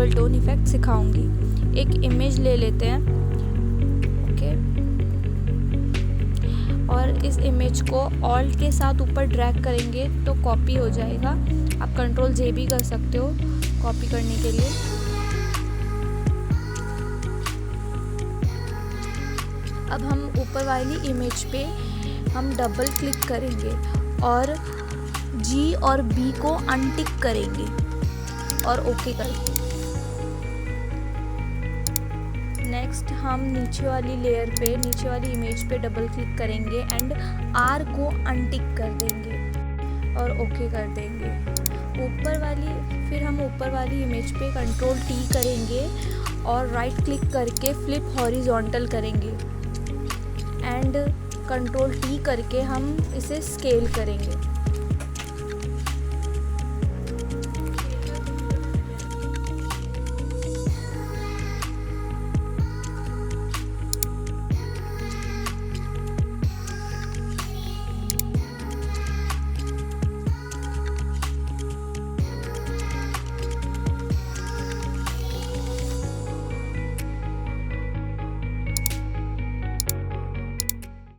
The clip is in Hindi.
Dual tone effect सिखाऊंगी। एक इमेज ले लेते हैं, ओके, और इस इमेज को ऑल्ट के साथ ऊपर ड्रैग करेंगे तो कॉपी हो जाएगा। आप कंट्रोल जे भी कर सकते हो कॉपी करने के लिए। अब हम ऊपर वाली इमेज पे हम डबल क्लिक करेंगे और जी और बी को अनटिक करेंगे और ओके करेंगे। नेक्स्ट हम नीचे वाली लेयर पे, नीचे वाली इमेज पे डबल क्लिक करेंगे एंड आर को अनटिक कर देंगे और ओके कर देंगे। फिर हम ऊपर वाली इमेज पे कंट्रोल टी करेंगे और राइट क्लिक करके फ्लिप हॉरिजॉन्टल करेंगे एंड कंट्रोल टी करके हम इसे स्केल करेंगे।